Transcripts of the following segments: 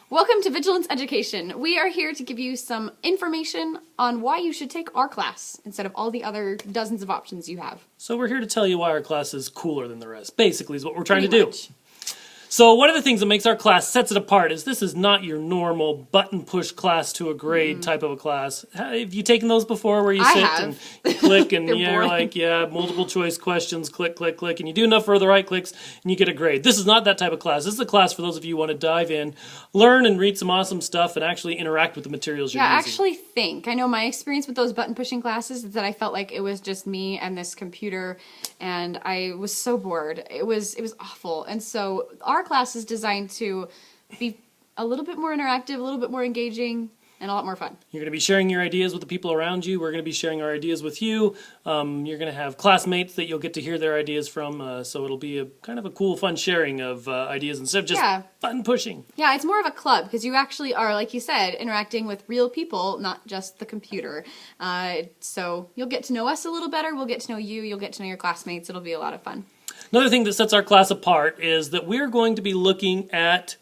Welcome to Vigilance Education. We are here to give you some information on why you should take our class instead of all the other dozens of options you have. So we're here to tell you why our class is cooler than the rest, basically is what we're trying Pretty to do. much. So one of the things that makes our class, sets it apart, is this is not your normal button push class to a grade type of a class. Have you taken those before where you I sit have. and you click and They're you're boring. like, yeah, multiple choice questions, click, click, click, and you do enough for the right clicks and you get a grade. This is not that type of class. This is a class for those of you who want to dive in, learn and read some awesome stuff and actually interact with the materials you're Yeah, using. actually think. I know my experience with those button pushing classes is that I felt like it was just me and this computer and I was so bored. It was awful. And so our class is designed to be a little bit more interactive, a little bit more engaging, and a lot more fun. You're going to be sharing your ideas with the people around you. We're going to be sharing our ideas with you. You're going to have classmates that you'll get to hear their ideas from. So it'll be a kind of a cool, fun sharing of ideas instead of just button pushing. Yeah, it's more of a club because you actually are, like you said, interacting with real people, not just the computer. So you'll get to know us a little better. We'll get to know you. You'll get to know your classmates. It'll be a lot of fun. Another thing that sets our class apart is that we're going to be looking at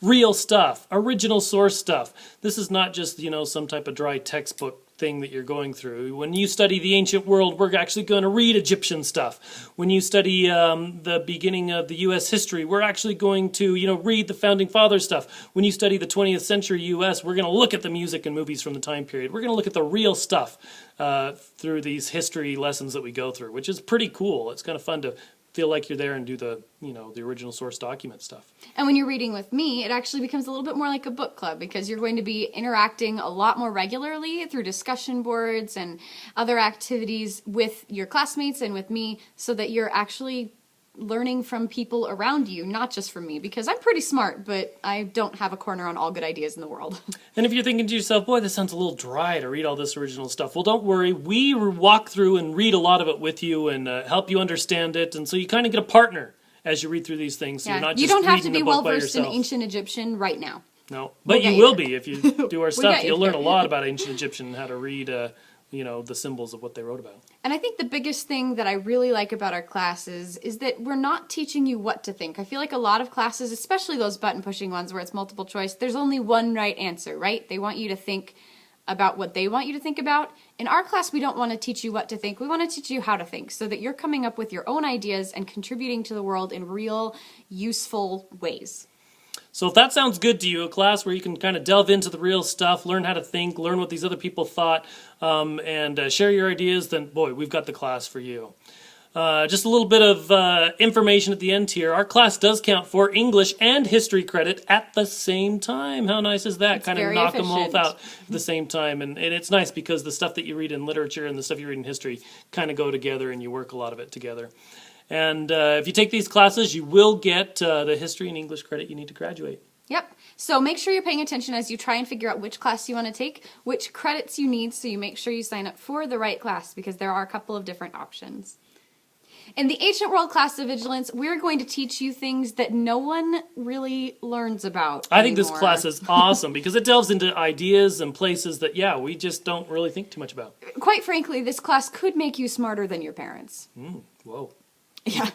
real stuff, original source stuff. This is not just, some type of dry textbook thing that you're going through. When you study the ancient world, we're actually going to read Egyptian stuff. When you study the beginning of the U.S. history, we're actually going to, read the Founding Fathers stuff. When you study the 20th century U.S., we're going to look at the music and movies from the time period. We're going to look at the real stuff through these history lessons that we go through, which is pretty cool. It's kind of fun to feel like you're there and do the, the original source document stuff. And when you're reading with me, it actually becomes a little bit more like a book club because you're going to be interacting a lot more regularly through discussion boards and other activities with your classmates and with me so that you're actually learning from people around you, not just from me, because I'm pretty smart, but I don't have a corner on all good ideas in the world. And if you're thinking to yourself, boy, this sounds a little dry to read all this original stuff, well, don't worry. We walk through and read a lot of it with you and help you understand it, and so you kind of get a partner as you read through these things, so you're not just you don't have to reading be the book by well-versed in yourself. ancient Egyptian right now. No, but We'll you get will you be if you do our stuff. get you You'll learn a there. lot about ancient Egyptian and how to read, the symbols of what they wrote about. And I think the biggest thing that I really like about our classes is that we're not teaching you what to think. I feel like a lot of classes, especially those button-pushing ones where it's multiple choice, there's only one right answer, right? They want you to think about what they want you to think about. In our class, we don't want to teach you what to think. We want to teach you how to think so that you're coming up with your own ideas and contributing to the world in real, useful ways. So if that sounds good to you, a class where you can kind of delve into the real stuff, learn how to think, learn what these other people thought, and share your ideas, then boy, we've got the class for you. Just a little bit of information at the end here. Our class does count for English and history credit at the same time. How nice is that? It's Kind of very knock them efficient. both out at the same time. And it's nice because the stuff that you read in literature and the stuff you read in history kind of go together and you work a lot of it together. And if you take these classes, you will get the history and English credit you need to graduate. Yep. So make sure you're paying attention as you try and figure out which class you want to take, which credits you need, so you make sure you sign up for the right class because there are a couple of different options. In the Ancient World class of Vigilance, we're going to teach you things that no one really learns about I think this anymore. class is awesome because it delves into ideas and places that, we just don't really think too much about. Quite frankly, this class could make you smarter than your parents. Whoa. Yeah.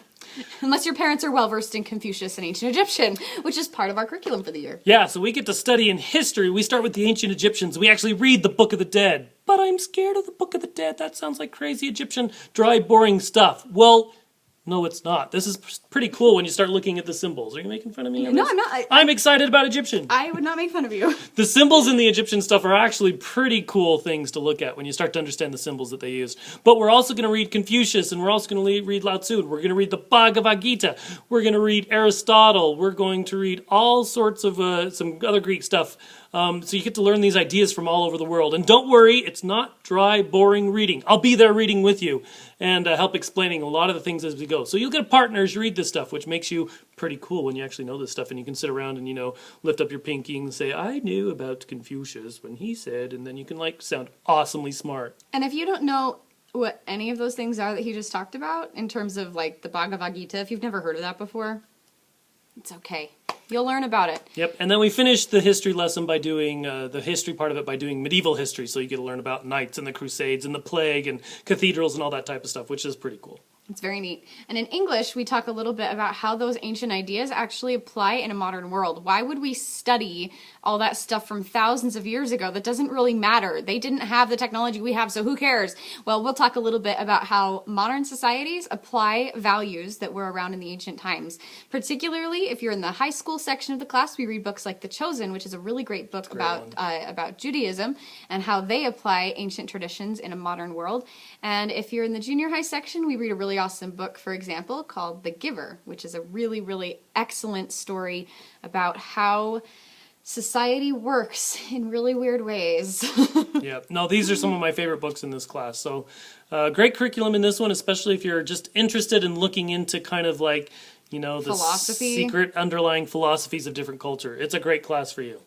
Unless your parents are well-versed in Confucius and ancient Egyptian, which is part of our curriculum for the year. Yeah, so we get to study in history. We start with the ancient Egyptians. We actually read the Book of the Dead. But I'm scared of the Book of the Dead. That sounds like crazy Egyptian, dry, boring stuff. Well, no, it's not. This is pretty cool when you start looking at the symbols. Are you making fun of me on No, this? I'm not. I'm excited about Egyptian. I would not make fun of you. The symbols in the Egyptian stuff are actually pretty cool things to look at when you start to understand the symbols that they used. But we're also going to read Confucius, and we're also going to read Lao Tzu. We're going to read the Bhagavad Gita. We're going to read Aristotle. We're going to read all sorts of some other Greek stuff. So you get to learn these ideas from all over the world. And don't worry, it's not dry, boring reading. I'll be there reading with you and help explaining a lot of the things as we go. So you'll get a partner as you read this stuff, which makes you pretty cool when you actually know this stuff. And you can sit around and, lift up your pinky and say, I knew about Confucius when he said, and then you can, sound awesomely smart. And if you don't know what any of those things are that he just talked about, in terms of, the Bhagavad Gita, if you've never heard of that before, it's okay. You'll learn about it. Yep, and then we finish the history lesson by doing the history part of it by doing medieval history, so you get to learn about knights and the Crusades and the plague and cathedrals and all that type of stuff, which is pretty cool. It's very neat. And in English, we talk a little bit about how those ancient ideas actually apply in a modern world. Why would we study all that stuff from thousands of years ago? That doesn't really matter. They didn't have the technology we have, so who cares? Well, we'll talk a little bit about how modern societies apply values that were around in the ancient times. Particularly if you're in the high school section of the class, we read books like The Chosen, which is a really great book about Judaism and how they apply ancient traditions in a modern world. And if you're in the junior high section, we read a really awesome book, for example, called The Giver, which is a really, really excellent story about how society works in really weird ways. Yeah, no, these are some of my favorite books in this class. So great curriculum in this one, especially if you're just interested in looking into kind of like, the Philosophy. secret underlying philosophies of different culture. It's a great class for you.